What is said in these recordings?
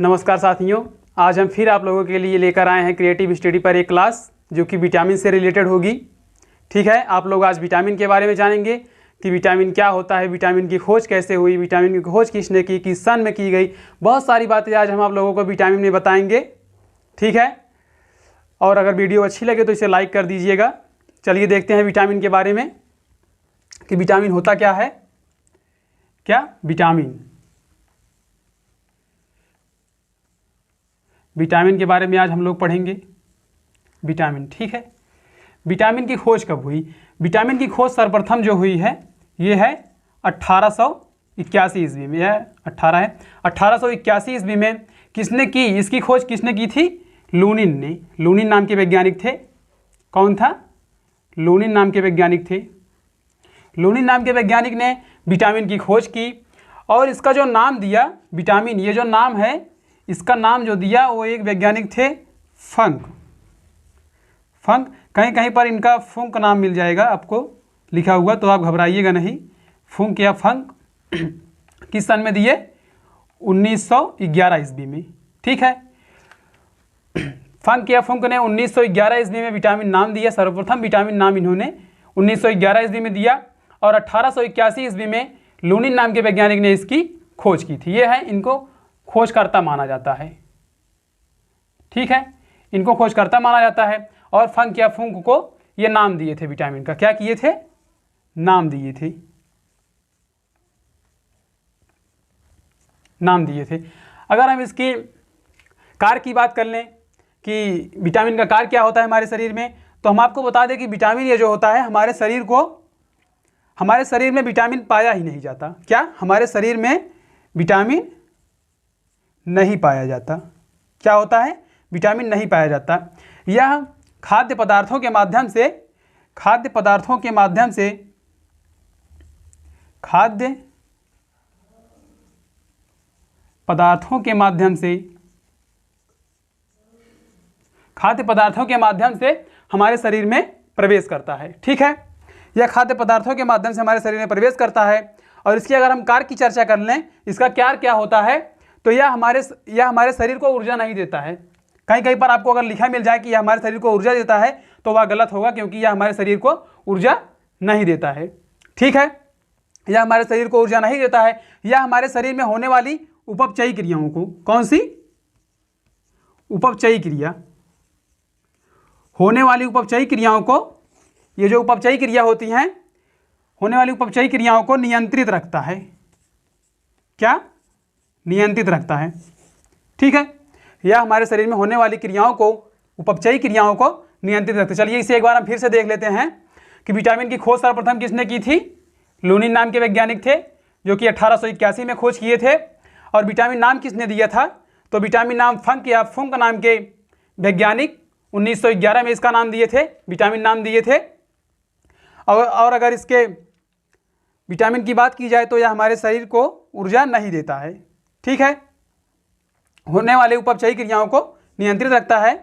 नमस्कार साथियों, आज हम फिर आप लोगों के लिए लेकर आए हैं क्रिएटिव स्टडी पर एक क्लास जो कि विटामिन से रिलेटेड होगी। ठीक है, आप लोग आज विटामिन के बारे में जानेंगे कि विटामिन क्या होता है, विटामिन की खोज कैसे हुई, विटामिन की खोज किसने की, किस सन में की गई। बहुत सारी बातें आज हम आप लोगों को विटामिन में बताएंगे। ठीक है, और अगर वीडियो अच्छी लगे तो इसे लाइक कर दीजिएगा। चलिए देखते हैं विटामिन के बारे में कि विटामिन होता क्या है। क्या विटामिन के बारे में आज हम लोग पढ़ेंगे। विटामिन, ठीक है। विटामिन की खोज कब हुई? विटामिन की खोज सर्वप्रथम जो हुई है ये है 1881 ईस्वी में। यह 1881 ईस्वी में किसने की? इसकी खोज किसने की थी? लूनिन ने। लूनिन नाम के वैज्ञानिक थे। कौन था? लूनिन नाम के वैज्ञानिक थे। लूनिन नाम के वैज्ञानिक ने विटामिन की खोज की और इसका जो नाम दिया विटामिन, ये जो नाम है इसका नाम जो दिया वो एक वैज्ञानिक थे फंक। कहीं कहीं पर इनका फुंक नाम मिल जाएगा आपको लिखा हुआ, तो आप घबराइएगा नहीं। फुंक या फंक किस सन में दिए? 1911 ईस्वी में। ठीक है, फंक या फुंक ने 1911 ईस्वी में विटामिन नाम दिया। सर्वप्रथम विटामिन नाम इन्होंने 1911 ईस्वी में दिया और 1881 ईस्वी में लूनिन नाम के वैज्ञानिक ने इसकी खोज की थी। ये है, इनको खोजकर्ता माना जाता है। ठीक है, इनको खोजकर्ता माना जाता है। और फंक या फुंक को ये नाम दिए थे विटामिन का। क्या किए थे? नाम दिए थे। अगर हम इसकी कार्य की बात कर लें कि विटामिन का कार्य क्या होता है हमारे शरीर में, तो हम आपको बता दें कि विटामिन ये जो होता है हमारे शरीर में विटामिन पाया ही नहीं जाता। क्या? हमारे शरीर में विटामिन नहीं पाया जाता। क्या होता है? विटामिन नहीं पाया जाता। यह खाद्य पदार्थों के माध्यम से हमारे शरीर में प्रवेश करता है। ठीक है, यह खाद्य पदार्थों के माध्यम से हमारे शरीर में प्रवेश करता है। और इसकी अगर हम कार्य की चर्चा कर लें, इसका कार्य क्या होता है, तो यह हमारे शरीर को ऊर्जा नहीं देता है। कहीं पर आपको अगर लिखा मिल जाए कि यह हमारे शरीर को ऊर्जा देता है तो वह गलत होगा, क्योंकि यह हमारे शरीर को ऊर्जा नहीं देता है। ठीक है, यह हमारे शरीर को ऊर्जा नहीं देता है। यह हमारे शरीर में होने वाली उपचयी क्रियाओं को, कौन सी? उपचयी क्रिया। होने वाली उपचयी क्रियाओं को, ये जो उपचयी क्रिया होती हैं, होने वाली उपचयी क्रियाओं को नियंत्रित रखता है। क्या? नियंत्रित रखता है। ठीक है, यह हमारे शरीर में होने वाली क्रियाओं को, उपचयी क्रियाओं को नियंत्रित रखते। चलिए इसे एक बार हम फिर से देख लेते हैं कि विटामिन की खोज सर्वप्रथम किसने की थी? लूनिन नाम के वैज्ञानिक थे जो कि 1881 में खोज किए थे। और विटामिन नाम किसने दिया था? तो विटामिन नाम फंक या फुंक नाम के वैज्ञानिक 1911 में इसका नाम दिए थे, विटामिन नाम दिए थे। और अगर इसके विटामिन की बात की जाए तो यह हमारे शरीर को ऊर्जा नहीं देता है। ठीक है, होने वाले उपचयी क्रियाओं को नियंत्रित रखता है।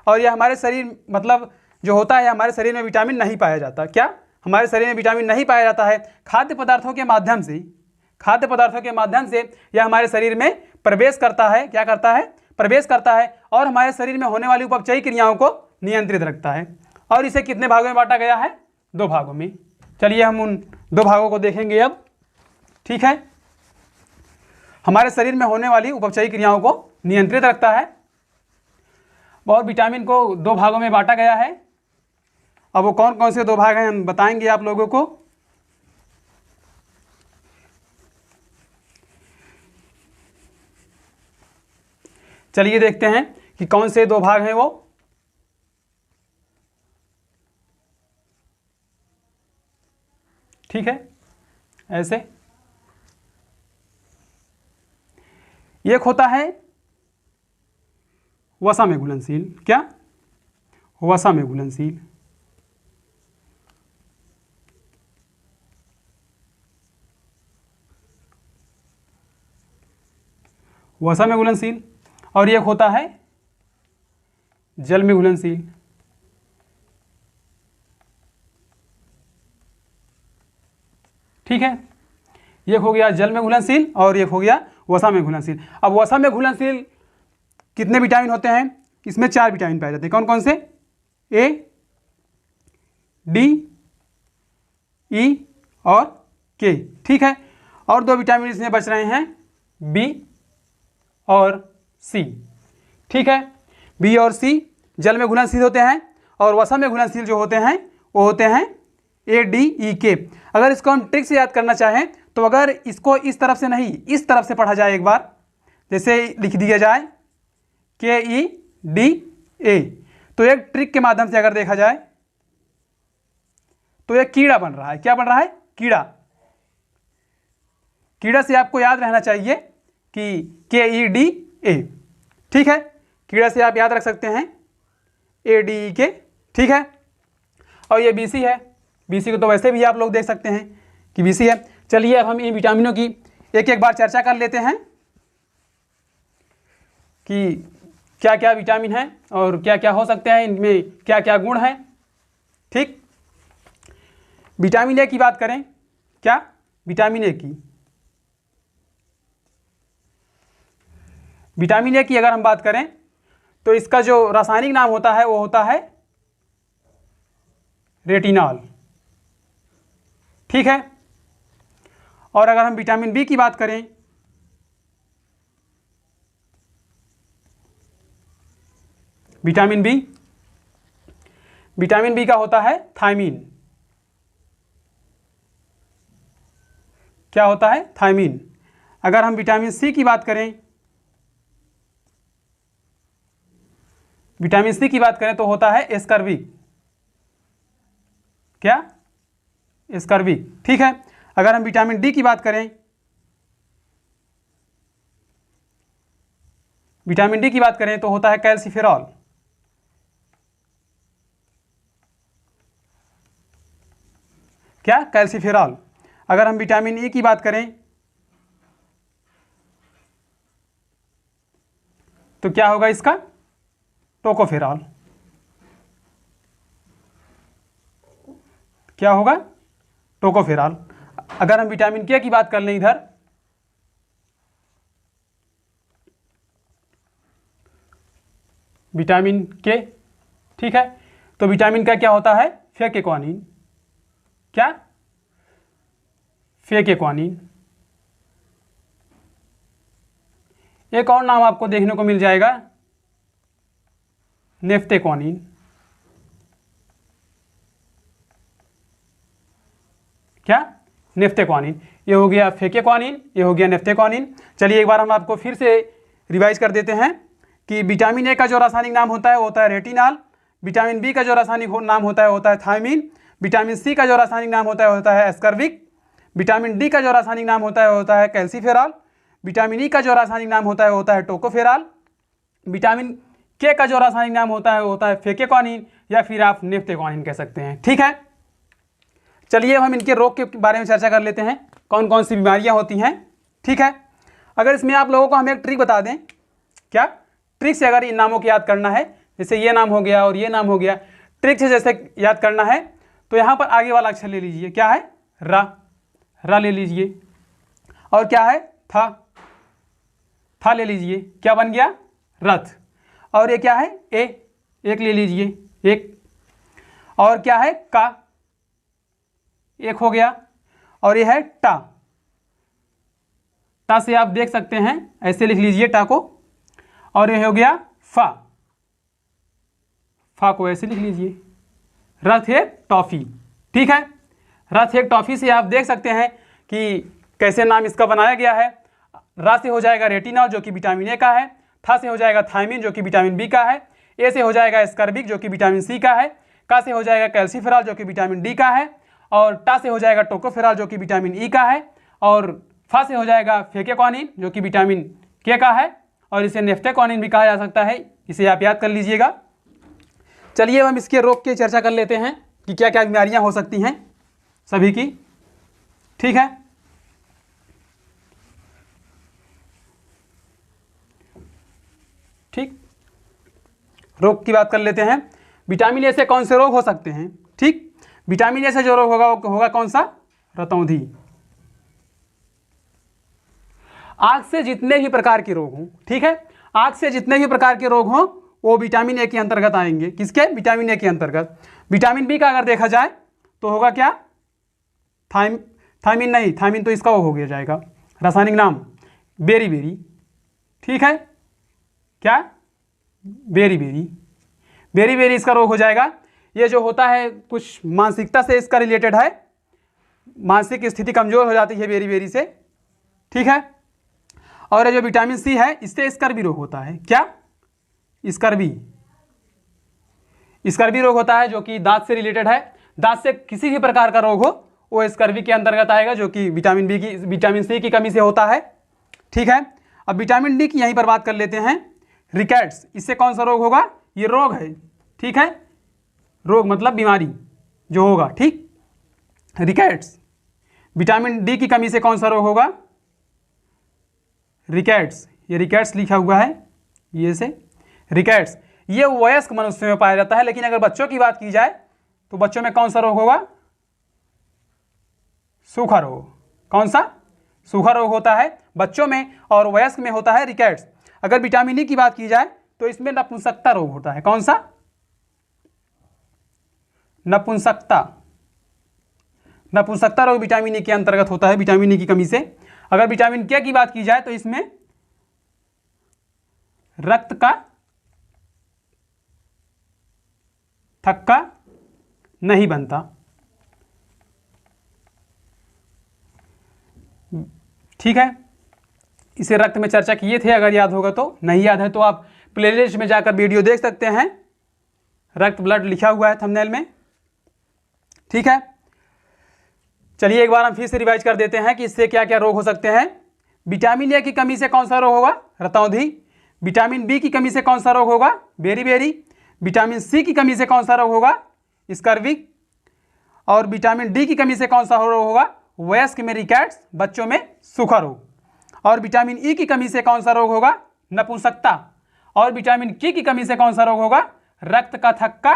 और यह हमारे शरीर, मतलब जो होता है हमारे शरीर में विटामिन नहीं पाया जाता। क्या? हमारे शरीर में विटामिन नहीं पाया जाता है। खाद्य पदार्थों के माध्यम से यह हमारे शरीर में प्रवेश करता है। क्या करता है? प्रवेश करता है और हमारे शरीर में होने वाली उपचयी क्रियाओं को नियंत्रित रखता है। और इसे कितने भागों में बांटा गया है? 2 भागों में। चलिए हम उन 2 भागों को देखेंगे अब। ठीक है, हमारे शरीर में होने वाली उपचयी क्रियाओं को नियंत्रित रखता है और विटामिन को 2 भागों में बांटा गया है। अब वो कौन कौन से 2 भाग हैं हम बताएंगे आप लोगों को। चलिए देखते हैं कि कौन से 2 भाग हैं वो। ठीक है, ऐसे एक होता है वसा में घुलनशील। क्या? वसा में घुलनशील। वसा में घुलनशील। और एक होता है जल में घुलनशील। ठीक है, एक हो गया जल में घुलनशील और एक हो गया वसा में घुलनशील। अब वसा में घुलनशील कितने विटामिन होते हैं? इसमें 4 विटामिन पाए जाते हैं। कौन कौन से? ए, डी, ई और के। ठीक है, और 2 विटामिन इसमें बच रहे हैं, बी और सी। ठीक है, बी और सी जल में घुलनशील होते हैं और वसा में घुलनशील जो होते हैं वो होते हैं ए, डी, ई, के। अगर इसको हम ट्रिक से याद करना चाहें तो अगर इसको इस तरफ से नहीं इस तरफ से पढ़ा जाए, एक बार जैसे लिख दिया जाए के, ई, डी, ए, तो एक ट्रिक के माध्यम से अगर देखा जाए तो एक कीड़ा बन रहा है। क्या बन रहा है? कीड़ा। कीड़ा से आपको याद रहना चाहिए कि के, ई, डी, ए। ठीक है, कीड़ा से आप याद रख सकते हैं ए, डी, ई, के। ठीक है, और ये बी सी है। बी सी को तो वैसे भी आप लोग देख सकते हैं कि बी सी है। चलिए अब हम इन विटामिनों की एक एक बार चर्चा कर लेते हैं कि क्या क्या विटामिन हैं और क्या क्या हो सकते हैं, इनमें क्या क्या गुण हैं। ठीक, विटामिन ए की बात करें। क्या? विटामिन ए की। विटामिन ए की अगर हम बात करें तो इसका जो रासायनिक नाम होता है वो होता है रेटिनॉल। ठीक है, और अगर हम विटामिन बी की बात करें विटामिन बी, विटामिन बी का होता है थायमीन। क्या होता है? थायमीन। अगर हम विटामिन सी की बात करें, विटामिन सी की बात करें तो होता है एस्कर्बिक। क्या? एस्कर्बिक। ठीक है, अगर हम विटामिन डी की बात करें, विटामिन डी की बात करें तो होता है कैल्सिफेरॉल। क्या? कैल्सिफेरॉल। अगर हम विटामिन ई की बात करें तो क्या होगा इसका? टोकोफेरॉल। क्या होगा? टोकोफेरॉल। अगर हम विटामिन के की बात कर लें इधर, विटामिन के। ठीक है, तो विटामिन का क्या होता है? फेकेक्वानिन। क्या? फेकेक्वानिन। एक और नाम आपको देखने को मिल जाएगा, नेफ्टेक्वानिन। क्या? नेफ्टेक्वानिन। ये हो गया फेकेक्वानिन, ये हो गया नेफ्टेक्वानिन। चलिए एक बार हम आपको फिर से रिवाइज कर देते हैं कि विटामिन ए का जो रासायनिक नाम होता है वो होता है रेटिनॉल। विटामिन बी का जो रासायनिक नाम होता है थायमीन। विटामिन सी का जो रासायनिक नाम होता है एस्कर्बिक। विटामिन डी का जो रासायनिक नाम होता है कैल्सिफेरॉल। विटामिन ई का जो रासायनिक नाम होता है टोकोफेरॉल। विटामिन के का जो रासायनिक नाम होता है फेकेक्वानिन, या फिर आप नेफ्टेक्वानिन कह सकते हैं। ठीक है, चलिए हम इनके रोग के बारे में चर्चा कर लेते हैं, कौन कौन सी बीमारियां होती हैं। ठीक है, अगर इसमें आप लोगों को हम एक ट्रिक बता दें। क्या? ट्रिक से अगर इन नामों को याद करना है, जैसे ये नाम हो गया और ये नाम हो गया, ट्रिक से जैसे याद करना है तो यहाँ पर आगे वाला अक्षर ले लीजिए। क्या है? रा। रा ले लीजिए। और क्या है? था। था ले लीजिए। क्या बन गया? रथ। और ये क्या है? ए। एक ले लीजिए। एक। और क्या है? का। एक हो गया। और ये है टा। टा से आप देख सकते हैं, ऐसे लिख लीजिए टा को। और ये हो गया फा। फा को ऐसे लिख लीजिए। रथ एक टॉफी। ठीक है, रथ एक टॉफी से आप देख सकते हैं कि कैसे नाम इसका बनाया गया है। रा से हो जाएगा रेटिनॉल जो कि विटामिन ए का है। था से हो जाएगा थायमीन जो कि विटामिन बी का है। ए से हो जाएगा एस्कर्बिक जो कि विटामिन सी का है। का से हो जाएगा कैल्सिफेरॉल जो कि विटामिन डी का है। और टा से हो जाएगा टोकोफेरॉल जो कि विटामिन ई का है। और फा से हो जाएगा फेकेक्वानिन जो कि विटामिन के का है। और इसे नेफ्टेक्वानिन भी कहा जा सकता है, इसे आप याद कर लीजिएगा। चलिए हम इसके रोग की चर्चा कर लेते हैं कि क्या क्या बीमारियां हो सकती हैं सभी की। ठीक है, ठीक, रोग की बात कर लेते हैं। विटामिन ए से कौन से रोग हो सकते हैं? ठीक, विटामिन ए से जो रोग होगा कौन सा? रतौंधी। आँख से जितने भी प्रकार के रोग हों, ठीक है, आँख से जितने भी प्रकार के रोग हों वो विटामिन ए के अंतर्गत आएंगे। किसके? विटामिन ए के अंतर्गत। विटामिन बी का अगर देखा जाए तो होगा क्या? थायमिन नहीं, थायमिन तो इसका वो हो गया जाएगा, रासायनिक नाम बेरी बेरी। ठीक है, क्या? बेरी बेरी, बेरी बेरी इसका रोग हो जाएगा। ये जो होता है कुछ मानसिकता से इसका रिलेटेड है, मानसिक स्थिति कमजोर हो जाती है बेरी बेरी से। ठीक है, और ये जो विटामिन सी है इससे स्कर्वी रोग होता है। क्या? स्कर्वी, स्कर्वी रोग होता है जो कि दांत से रिलेटेड है। दांत से किसी भी प्रकार का रोग हो वो स्कर्वी के अंतर्गत आएगा, जो कि विटामिन सी की कमी से होता है। ठीक है, अब विटामिन डी की यहीं पर बात कर लेते हैं। रिकेट्स, इससे कौन सा रोग होगा? ये रोग है। ठीक है, रोग मतलब बीमारी जो होगा। ठीक, रिकेट्स, विटामिन डी की कमी से कौन सा रोग होगा? रिकेट्स, ये रिकेट्स लिखा हुआ है ये से, रिकेट्स। ये वयस्क मनुष्य में पाया जाता है, लेकिन अगर बच्चों की बात की जाए तो बच्चों में कौन सा रोग होगा? सूखा रोग। कौन सा? सूखा रोग होता है बच्चों में, और वयस्क में होता है रिकेट्स। अगर विटामिन ई की बात की जाए तो इसमें नपुंसकता रोग होता है। कौन सा? नपुंसकता, नपुंसकता रोग विटामिन ई के अंतर्गत होता है, विटामिन ई की कमी से। अगर विटामिन के की बात की जाए तो इसमें रक्त का थक्का नहीं बनता। ठीक है, इसे रक्त में चर्चा किए थे, अगर याद होगा तो। नहीं याद है तो आप प्लेलिस्ट में जाकर वीडियो देख सकते हैं, रक्त ब्लड लिखा हुआ है थंबनेल में। ठीक है, चलिए एक बार हम फिर से रिवाइज कर देते हैं कि इससे क्या क्या रोग हो सकते हैं। विटामिन ए की कमी से कौन सा रोग होगा? रतौंधी। विटामिन बी की कमी से कौन सा रोग होगा? Berry berry. विटामिन सी की कमी से कौन सा रोग होगा? स्कर्वी। और विटामिन डी की कमी से कौन सा रोग होगा? वयस्क में रिकेट्स, बच्चों में सूखा रोग। और विटामिन ई की कमी से कौन सा रोग होगा? नपुंसकता। और विटामिन के की कमी से कौन सा रोग होगा? रक्त का थक्का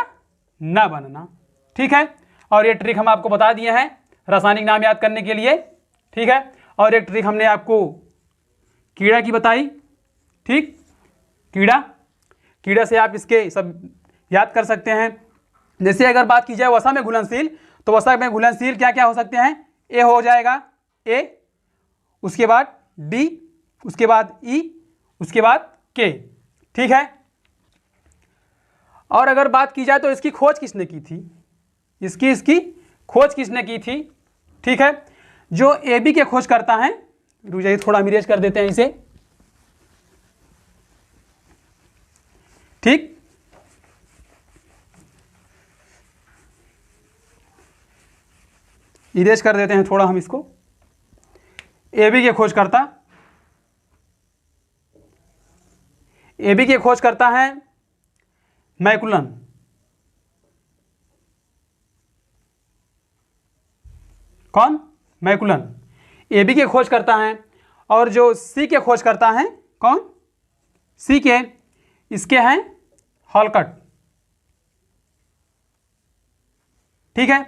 न बनना। ठीक है, और ये ट्रिक हम आपको बता दिए हैं रासायनिक नाम याद करने के लिए। ठीक है, और एक ट्रिक हमने आपको कीड़ा की बताई। ठीक, कीड़ा, कीड़ा से आप इसके सब याद कर सकते हैं। जैसे अगर बात की जाए वसा में घुलनशील, तो वसा में घुलनशील क्या क्या हो सकते हैं? ए हो जाएगा, ए, उसके बाद डी, उसके बाद ई, उसके बाद के। ठीक है, और अगर बात की जाए तो इसकी खोज किसने की थी? इसकी खोज किसने की थी? ठीक है, जो ए बी के खोज करता है, रुक जाइए थोड़ा हम इरेज कर देते हैं इसे। ठीक, इरेज कर देते हैं थोड़ा हम इसको। ए बी के खोज करता, ए बी के खोज करता है मैकुलन। कौन? मैकुलन। ए बी के खोज करता है। और जो सी के खोज करता है कौन? सी के, इसके हैं हॉलकट। ठीक है,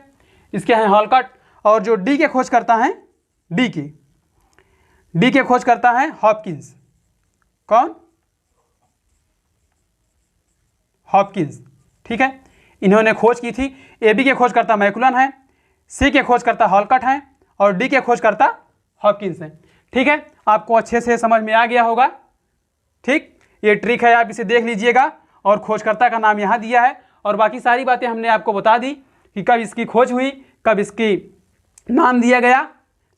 इसके हैं हॉलकट। और जो डी के खोज करता है, डी के खोज करता है हॉपकिंस। कौन? हॉपकिंस। ठीक है, इन्होंने खोज की थी। ए बी के खोज करता मैकुलन है, सी के खोज करता हॉलकट है, और डी के खोज करता हॉपकिंस है। ठीक है, आपको अच्छे से समझ में आ गया होगा। ठीक, ये ट्रिक है, आप इसे देख लीजिएगा। और खोजकर्ता का नाम यहाँ दिया है, और बाकी सारी बातें हमने आपको बता दी कि कब इसकी खोज हुई, कब इसकी नाम दिया गया,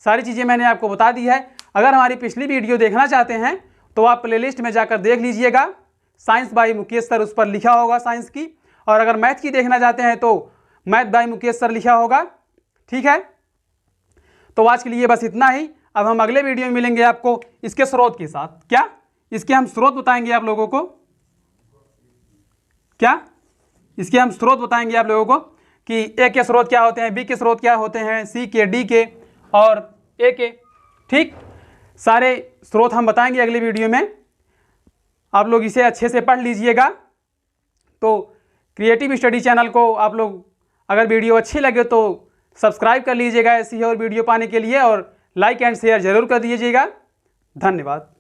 सारी चीज़ें मैंने आपको बता दी है। अगर हमारी पिछली वीडियो देखना चाहते हैं तो आप प्लेलिस्ट में जाकर देख लीजिएगा, साइंस बाय मुकेश सर उस पर लिखा होगा साइंस की। और अगर मैथ की देखना चाहते हैं तो मैथ बाय मुकेश सर लिखा होगा। ठीक है, तो आज के लिए बस इतना ही। अब हम अगले वीडियो में मिलेंगे आपको इसके स्रोत के साथ। क्या? इसके हम स्रोत बताएंगे आप लोगों को। क्या? इसके हम स्रोत बताएंगे आप लोगों को कि ए के स्रोत क्या होते हैं, बी के स्रोत क्या होते हैं, सी के, डी के और ए के। ठीक, सारे स्रोत हम बताएंगे अगले वीडियो में। आप लोग इसे अच्छे से पढ़ लीजिएगा। तो क्रिएटिव स्टडी चैनल को आप लोग अगर वीडियो अच्छी लगे तो सब्सक्राइब कर लीजिएगा ऐसी और वीडियो पाने के लिए, और लाइक एंड शेयर जरूर कर दीजिएगा। धन्यवाद।